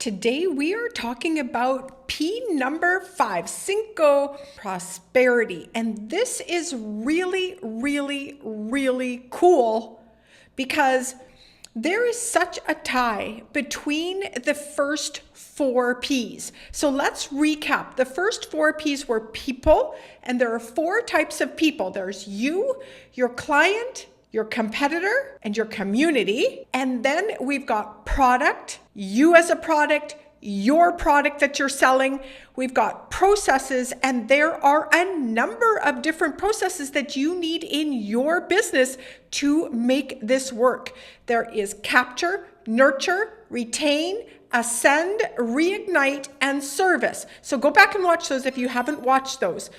Today we are talking about P number 5, Cinco, prosperity. And this is really, really, really cool because there is such a tie between the first 4 P's. So let's recap. The first 4 P's were people, and there are 4 types of people. There's you, your client, your competitor, and your community. And then we've got product, you as a product, your product that you're selling. We've got processes, and there are a number of different processes that you need in your business to make this work. There is capture, nurture, retain, ascend, reignite, and service. So go back and watch those if you haven't watched those.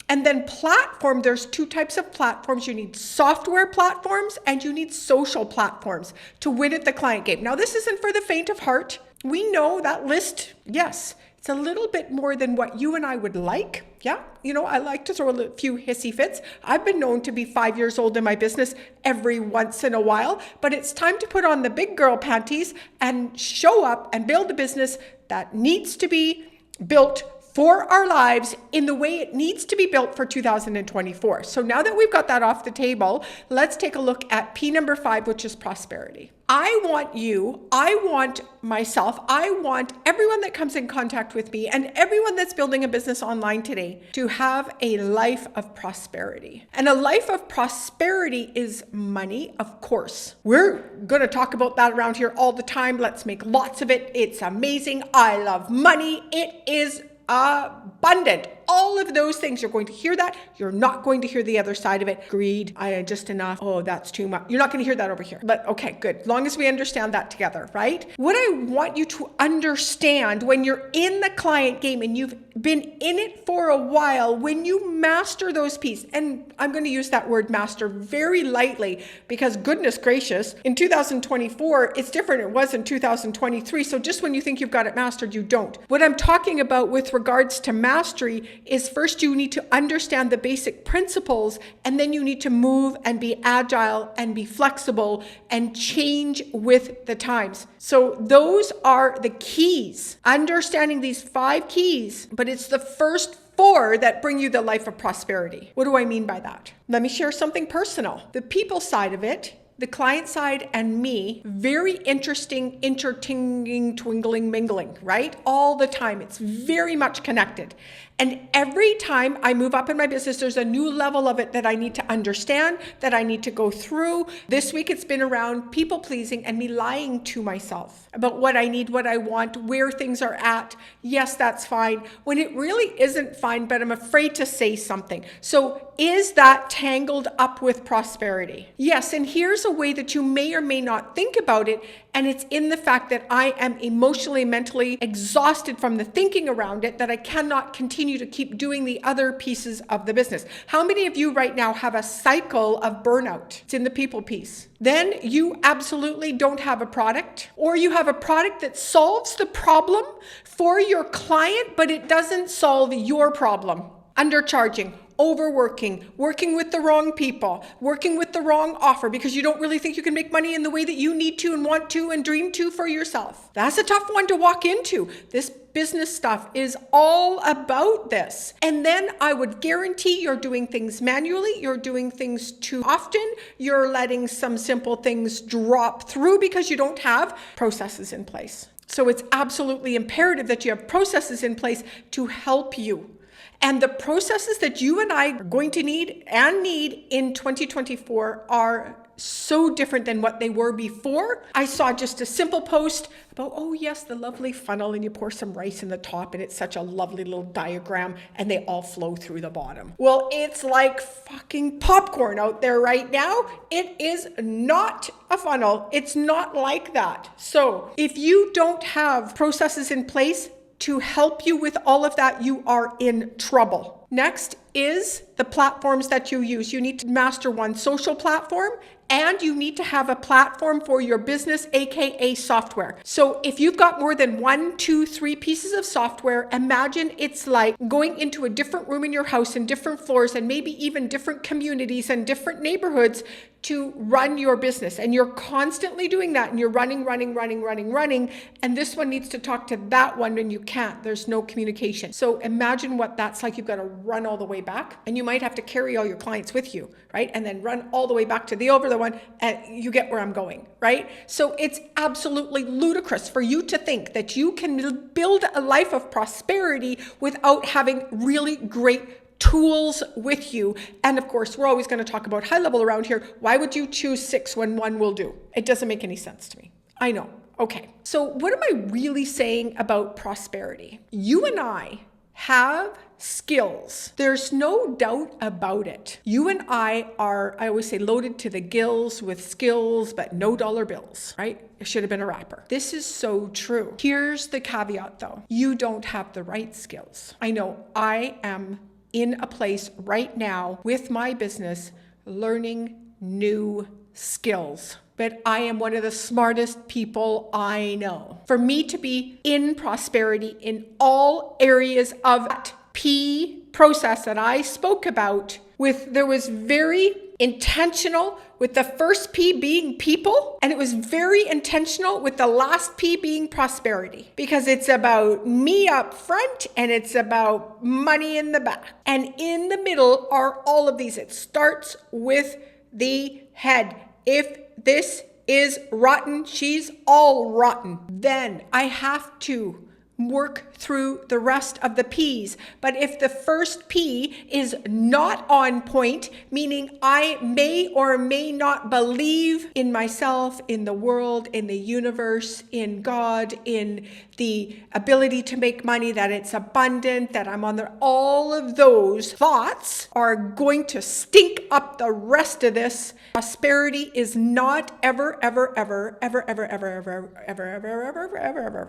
And then platform, there's 2 types of platforms. You need software platforms and you need social platforms to win at the client game. Now, this isn't for the faint of heart. We know that list, yes, it's a little bit more than what you and I would like. Yeah, I like to throw a few hissy fits. I've been known to be 5 years old in my business every once in a while, but it's time to put on the big girl panties and show up and build a business that needs to be built for our lives in the way it needs to be built for 2024. So now that we've got that off the table, let's take a look at P number 5, which is prosperity. I want you, I want myself, I want everyone that comes in contact with me and everyone that's building a business online today to have a life of prosperity. And a life of prosperity is money, of course. We're going to talk about that around here all the time. Let's make lots of it. It's amazing. I love money. It is abundant. All of those things, you're going to hear that. You're not going to hear the other side of it. Greed, just enough. Oh, that's too much. You're not going to hear that over here. But okay, good. As long as we understand that together, right? What I want you to understand when you're in the client game and you've been in it for a while, when you master those P's, and I'm going to use that word master very lightly because goodness gracious, in 2024, it's different. It was in 2023. So just when you think you've got it mastered, you don't. What I'm talking about with regards to mastery is first you need to understand the basic principles, and then you need to move and be agile and be flexible and change with the times. So those are the keys. Understanding these 5 keys, but it's the first 4 that bring you the life of prosperity. What do I mean by that? Let me share something personal. The people side of it, the client side and me, very interesting, intertingling, twinkling, mingling, right? All the time. It's very much connected. And every time I move up in my business, there's a new level of it that I need to understand, that I need to go through. This week, it's been around people pleasing and me lying to myself about what I need, what I want, where things are at. Yes, that's fine. When it really isn't fine, but I'm afraid to say something. So is that tangled up with prosperity? Yes, and here's a way that you may or may not think about it. And it's in the fact that I am emotionally, mentally exhausted from the thinking around it, that I cannot continue to keep doing the other pieces of the business. How many of you right now have a cycle of burnout? It's in the people piece. Then you absolutely don't have a product, or you have a product that solves the problem for your client, but it doesn't solve your problem. Undercharging, overworking, working with the wrong people, working with the wrong offer because you don't really think you can make money in the way that you need to and want to and dream to for yourself. That's a tough one to walk into. This business stuff is all about this. And then I would guarantee you're doing things manually, you're doing things too often, you're letting some simple things drop through because you don't have processes in place. So it's absolutely imperative that you have processes in place to help you. And the processes that you and I are going to need in 2024 are so different than what they were before. I saw just a simple post about, oh yes, the lovely funnel, and you pour some rice in the top and it's such a lovely little diagram and they all flow through the bottom. Well, it's like fucking popcorn out there right now. It is not a funnel. It's not like that. So if you don't have processes in place to help you with all of that, you are in trouble. Next is the platforms that you use. You need to master one social platform, and you need to have a platform for your business, aka software. So if you've got more than 1, 2, 3 pieces of software, imagine it's like going into a different room in your house and different floors and maybe even different communities and different neighborhoods to run your business. And you're constantly doing that, and you're running. And this one needs to talk to that one, and you can't. There's no communication. So imagine what that's like. You've got to run all the way back, and you might have to carry all your clients with you, right? And then run all the way back to the other one, and you get where I'm going, right? So it's absolutely ludicrous for you to think that you can build a life of prosperity without having really great tools with you. And of course, we're always going to talk about high level around here. Why would you choose 6 when 1 will do? It doesn't make any sense to me. I know. Okay. So what am I really saying about prosperity? You and I have skills. There's no doubt about it. You and I are, I always say, loaded to the gills with skills, but no dollar bills, right? It should have been a rapper. This is so true. Here's the caveat though. You don't have the right skills. I know I am in a place right now with my business learning new skills. But I am one of the smartest people I know. For me to be in prosperity in all areas of that P process that I spoke about, there was very intentional with the first P being people, and it was very intentional with the last P being prosperity, because it's about me up front and it's about money in the back. And in the middle are all of these. It starts with the head. If this is rotten, she's all rotten. Then I have to work through the rest of the P's. But if the first P is not on point, meaning I may or may not believe in myself, in the world, in the universe, in God, in the ability to make money, that it's abundant, that I'm on there, all of those thoughts are going to stink up the rest of this. Prosperity is not ever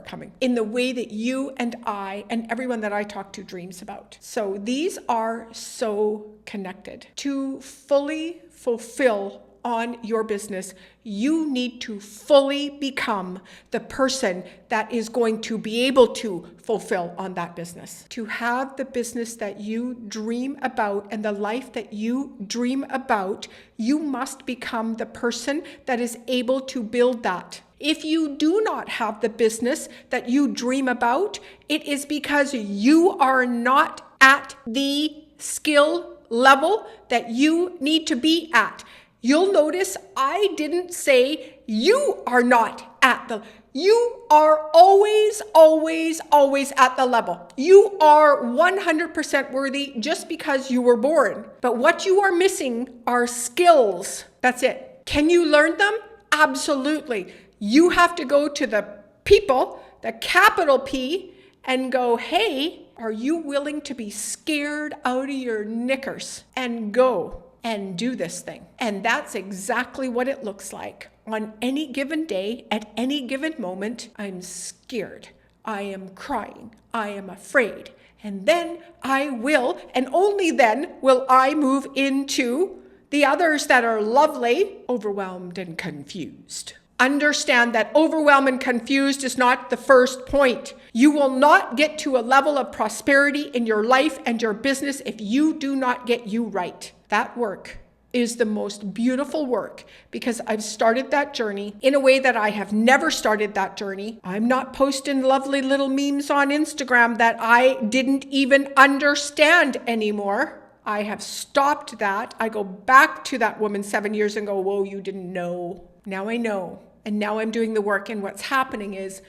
coming in the way that you and I and everyone that I talk to dreams about. So these are so connected. To fully fulfill on your business, you need to fully become the person that is going to be able to fulfill on that business. To have the business that you dream about and the life that you dream about, you must become the person that is able to build that. If you do not have the business that you dream about, it is because you are not at the skill level that you need to be at. You'll notice I didn't say you are not at the, you are always at the level. You are 100% worthy just because you were born. But what you are missing are skills. That's it. Can you learn them? Absolutely. You have to go to the people, the capital P, and go, hey, are you willing to be scared out of your knickers and go and do this thing? And that's exactly what it looks like. On any given day, at any given moment, I'm scared. I am crying. I am afraid. And then I will, and only then will I move into the others that are lovely, overwhelmed and confused. Understand that overwhelmed and confused is not the first point. You will not get to a level of prosperity in your life and your business if you do not get you right. That work is the most beautiful work, because I've started that journey in a way that I have never started that journey. I'm not posting lovely little memes on Instagram that I didn't even understand anymore. I have stopped that. I go back to that woman 7 years and go, whoa, you didn't know. Now I know. And now I'm doing the work. And what's happening is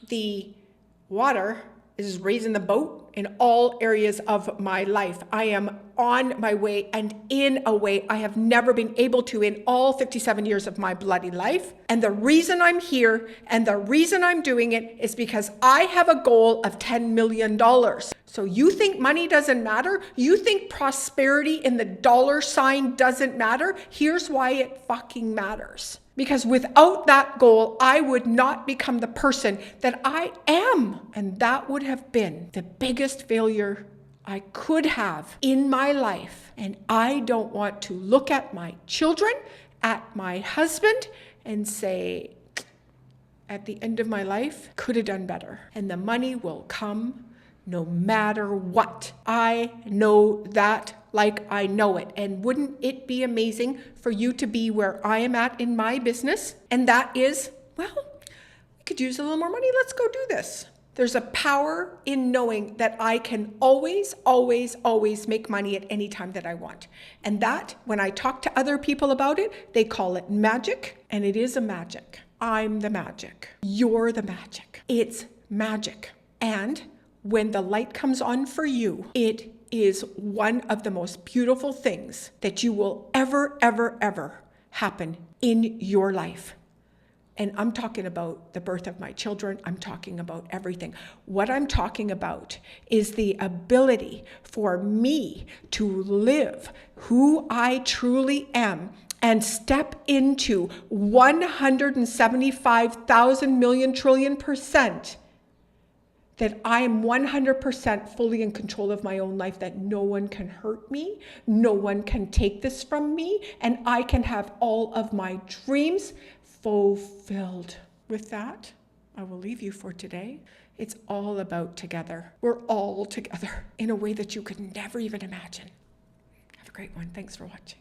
the water is raising the boat in all areas of my life. I am on my way, and in a way I have never been able to in all 57 years of my bloody life. And the reason I'm here and the reason I'm doing it is because I have a goal of $10 million. So you think money doesn't matter? You think prosperity in the dollar sign doesn't matter? Here's why it fucking matters. Because without that goal, I would not become the person that I am. And that would have been the biggest failure I could have in my life. And I don't want to look at my children, at my husband, and say, at the end of my life, could have done better. And the money will come no matter what. I know that like I know it. And wouldn't it be amazing for you to be where I am at in my business? And that is, well, we could use a little more money. Let's go do this. There's a power in knowing that I can always, always, always make money at any time that I want. And that, when I talk to other people about it, they call it magic, and it is a magic. I'm the magic. You're the magic. It's magic. And when the light comes on for you, it is one of the most beautiful things that you will ever, ever, ever happen in your life. And I'm talking about the birth of my children. I'm talking about everything. What I'm talking about is the ability for me to live who I truly am and step into 175,000 million trillion % that I am 100% fully in control of my own life, that no one can hurt me, no one can take this from me, and I can have all of my dreams fulfilled. With that, I will leave you for today. It's all about together. We're all together in a way that you could never even imagine. Have a great one. Thanks for watching.